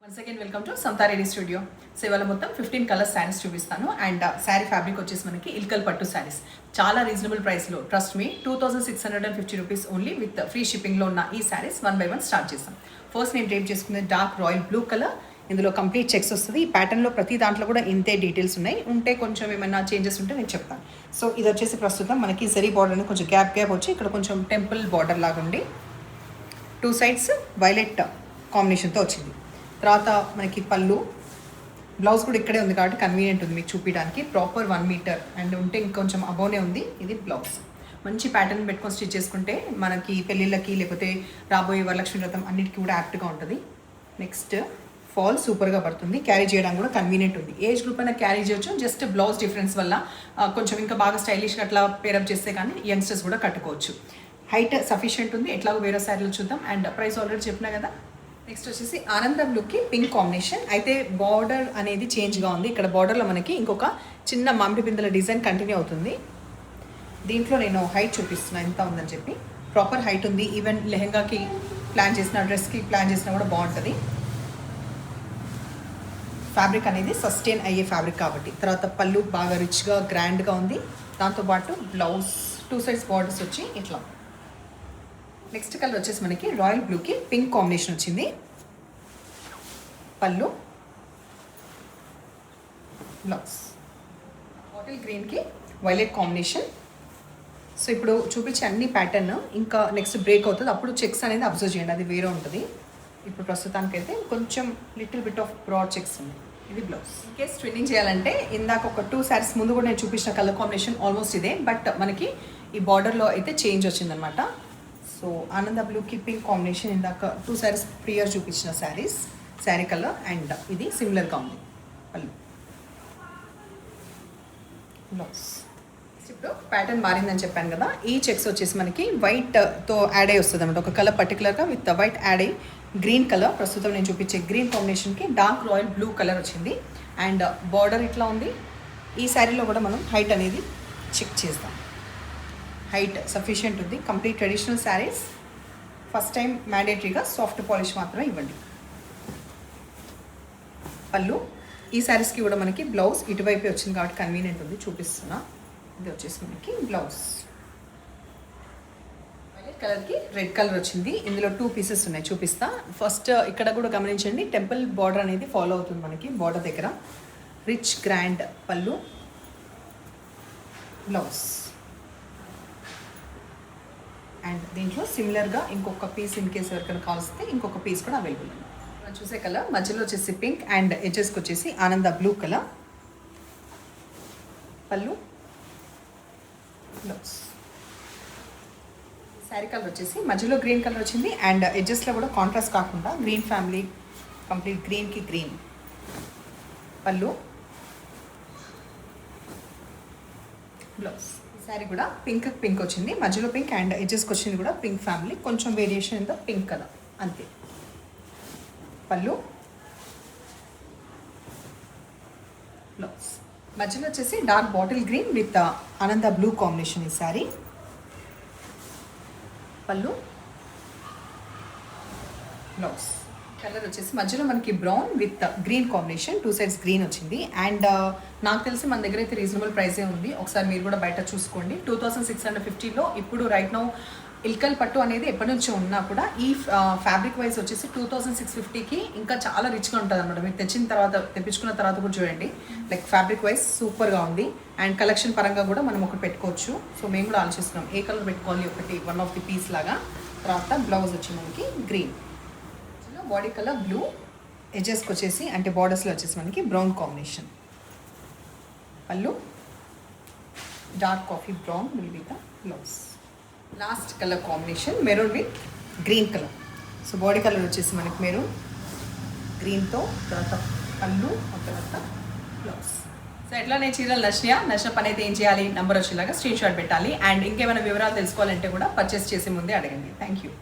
Once again welcome to Samatha ready studio. So ఇవాళ మొత్తం 15 colour saris చూపిస్తాను. అండ్ శారీ ఫ్యాబ్రిక్ వచ్చేసి మనకి ఇల్కల్ పట్టు శారీస్ చాలా రీజనబుల్ ప్రైస్లో, trust me 2650 rupees only with free షిప్పింగ్లో ఉన్న ఈ శారీస్ 1 by 1 స్టార్ట్ చేస్తాం. ఫస్ట్ నేను డ్రేప్ చేసుకునే డార్క్ రాయల్ బ్లూ కలర్. ఇందులో కంప్లీట్ చెక్స్ వస్తుంది. ఈ ప్యాటర్న్లో ప్రతి దాంట్లో కూడా ఇంతే డీటెయిల్స్ ఉన్నాయి. ఉంటే కొంచెం ఏమైనా చేంజెస్ ఉంటే నేను చెప్తాను. సో ఇది వచ్చేసి ప్రస్తుతం మనకి జరీ బార్డర్ అనేది కొంచెం గ్యాప్ వచ్చి ఇక్కడ కొంచెం టెంపుల్ బార్డర్ లాగా ఉండి 2 sides వైలెట్ కాంబినేషన్తో వచ్చింది. తర్వాత మనకి పళ్ళు, బ్లౌజ్ కూడా ఇక్కడే ఉంది కాబట్టి కన్వీనియంట్ ఉంది మీకు చూపించడానికి. ప్రాపర్ 1 మీటర్ అండ్ ఉంటే ఇంకొంచెం అబోనే ఉంది. ఇది బ్లౌజ్. మంచి ప్యాటర్న్ పెట్టుకొని స్టిచ్ చేసుకుంటే మనకి పెళ్ళిళ్ళకి లేకపోతే రాబోయే వరలక్ష్మి వ్రతం అన్నిటికీ కూడా యాప్ట్గా ఉంటుంది. నెక్స్ట్ ఫాల్ సూపర్గా పడుతుంది. క్యారీ చేయడానికి కూడా కన్వీనియంట్ ఉంది. ఏజ్ గ్రూప్ అయినా క్యారీ చేయొచ్చు. జస్ట్ బ్లౌజ్ డిఫరెన్స్ వల్ల కొంచెం ఇంకా బాగా స్టైలిష్గా అట్లా పేరప్ చేస్తే కానీ యంగ్స్టర్స్ కూడా కట్టుకోవచ్చు. హైట్ సఫిషియెంట్ ఉంది. ఎట్లాగో వేరే శారీలు చూద్దాం. అండ్ ప్రైస్ ఆల్రెడీ చెప్పినా కదా. నెక్స్ట్ వచ్చేసి ఆనంద బ్లూకి పింక్ కాంబినేషన్. అయితే బార్డర్ అనేది చేంజ్గా ఉంది. ఇక్కడ బార్డర్లో మనకి ఇంకొక చిన్న మామిడి పిందెల డిజైన్ కంటిన్యూ అవుతుంది. దీంట్లో నేను హైట్ చూపిస్తున్నాను ఎంత ఉందని చెప్పి. ప్రాపర్ హైట్ ఉంది. ఈవెన్ లెహెంగాకి ప్లాన్ చేసిన, డ్రెస్కి ప్లాన్ చేసినా కూడా బాగుంటుంది. ఫ్యాబ్రిక్ అనేది సస్టైన్ అయ్యే ఫ్యాబ్రిక్ కాబట్టి. తర్వాత పళ్ళు బాగా రిచ్గా గ్రాండ్గా ఉంది. దాంతోపాటు బ్లౌజ్ 2 sides బార్డర్స్ వచ్చి ఇట్లా. నెక్స్ట్ కలర్ వచ్చేసి మనకి రాయల్ బ్లూకి పింక్ కాంబినేషన్ వచ్చింది. పళ్ళు, బ్లౌజ్ బాటిల్ గ్రీన్కి వైలెట్ కాంబినేషన్. సో ఇప్పుడు చూపించే అన్ని ప్యాటర్న్ ఇంకా నెక్స్ట్ బ్రేక్ అవుతుంది. అప్పుడు చెక్స్ అనేది అబ్జర్వ్ చేయండి, అది వేరే ఉంటుంది. ఇప్పుడు ప్రస్తుతానికైతే కొంచెం little bit of broad checks ఉంది. ఇది బ్లౌజ్. ఇన్కేస్ ట్విన్నింగ్ చేయాలంటే ఇందాక ఒక 2 sarees ముందు కూడా నేను చూపించిన కలర్ కాంబినేషన్ ఆల్మోస్ట్ ఇదే. బట్ మనకి ఈ బార్డర్లో అయితే చేంజ్ వచ్చిందనమాట. సో ఆనంద బ్లూకి పింక్ కాంబినేషన్ ఇందాక 2 sarees ప్రియర్ చూపించిన శారీ కలర్ అండ్ ఇది సిమిలర్గా ఉంది. పళ్ళు, బ్లౌజ్. ఇప్పుడు ప్యాటర్న్ మారిందని చెప్పాను కదా. ఈ చెక్స్ వచ్చేసి మనకి వైట్తో యాడ్ అయ్యి వస్తుంది అనమాట. ఒక కలర్ పర్టికులర్గా విత్ వైట్ యాడ్ అయ్యి గ్రీన్ కలర్, ప్రస్తుతం నేను చూపించే గ్రీన్ కాంబినేషన్కి డార్క్ రాయల్ బ్లూ కలర్ వచ్చింది. అండ్ బార్డర్ ఇట్లా ఉంది. ఈ శారీలో కూడా మనం హైట్ అనేది చెక్ చేద్దాం. హైట్ సఫిషియెంట్ ఉంది. Complete traditional saris. First time మ్యాండేటరీగా సాఫ్ట్ పాలిష్ మాత్రమే ఇవ్వండి. పళ్ళు, ఈ శారీస్కి కూడా మనకి బ్లౌజ్ ఇటువైపే వచ్చింది కాబట్టి కన్వీనియంట్ ఉంది. చూపిస్తున్నా. ఇది వచ్చేసి మనకి బ్లౌజ్. వైలెట్ కలర్కి రెడ్ కలర్ వచ్చింది. ఇందులో 2 pieces ఉన్నాయి, చూపిస్తా. ఫస్ట్ ఇక్కడ కూడా గమనించండి, టెంపుల్ బార్డర్ అనేది ఫాలో అవుతుంది మనకి. బార్డర్ దగ్గర రిచ్ గ్రాండ్ పళ్ళు, బ్లౌజ్. అండ్ దీంట్లో సిమిలర్గా ఇంకొక పీస్ ఇన్ కేసు ఎవరికైనా కావాల్స్తే ఇంకొక పీస్ కూడా అవైలబుల్ ఉంది. మనం చూసే కలర్ మధ్యలో వచ్చేసి పింక్ అండ్ ఎడ్జెస్కి వచ్చేసి ఆనంద బ్లూ కలర్. పళ్ళు, బ్లౌజ్. శారీ కలర్ వచ్చేసి మధ్యలో గ్రీన్ కలర్ వచ్చింది అండ్ ఎడ్జెస్లో కూడా కాంట్రాస్ట్ కాకుండా గ్రీన్ ఫ్యామిలీ, కంప్లీట్ గ్రీన్కి గ్రీన్. పళ్ళు, బ్లౌజ్. శారీ కూడా పింక్ వచ్చింది. మధ్యలో పింక్ అండ్ ఎడ్జెస్కి వచ్చింది కూడా పింక్ ఫ్యామిలీ. కొంచెం వేరియేషన్ ఇంత పింక్ కలర్ అంతే. పళ్ళు, బ్లౌజ్. మధ్యలో వచ్చేసి డార్క్ బాటిల్ గ్రీన్ విత్ ఆనంద బ్లూ కాంబినేషన్ ఈ శారీ. పళ్ళు, బ్లౌజ్. కలర్ వచ్చేసి మధ్యలో మనకి brown with green combination, 2 sides green వచ్చింది. అండ్ నాకు తెలిసి మన దగ్గర అయితే రీజనబుల్ ప్రైసే ఉంది. ఒకసారి మీరు కూడా బయట చూసుకోండి. 2650లో ఇప్పుడు రైట్ నౌ ఇల్కల్ పట్టు అనేది ఎప్పటి నుంచో ఉన్నా కూడా ఈ ఫ్యాబ్రిక్ వైజ్ వచ్చేసి 2650కి ఇంకా చాలా రిచ్గా ఉంటుంది అనమాట. మీరు తెప్పించుకున్న తర్వాత కూడా చూడండి, లైక్ ఫ్యాబ్రిక్ వైజ్ సూపర్గా ఉంది. అండ్ కలెక్షన్ పరంగా కూడా మనం ఒకటి పెట్టుకోవచ్చు. సో మేము కూడా ఆలోచిస్తున్నాం ఏ కలర్ పెట్టుకోవాలి, ఒకటి వన్ ఆఫ్ ది పీస్ లాగా. తర్వాత బ్లౌజ్ వచ్చి మనకి గ్రీన్, బాడీ కలర్ బ్లూ, ఎడ్జెస్కి వచ్చేసి అంటే బార్డర్స్లో వచ్చేసి మనకి బ్రౌన్ కాంబినేషన్. పళ్ళు, dark coffee brown will be the blouse. Last colour combination maroon with green colour. So body colour వచ్చేసి మనకి మెరూన్ గ్రీన్తో, తర్వాత పళ్ళు, తర్వాత బ్లౌజ్. సో ఎట్లా నేను చీరలు నచ్చిన పని అయితే ఏం చేయాలి, నెంబర్ వచ్చేలాగా స్క్రీన్ షాట్ పెట్టాలి. అండ్ ఇంకేమైనా వివరాలు తెలుసుకోవాలంటే కూడా పర్చేస్ చేసే ముందే అడగండి. Thank you.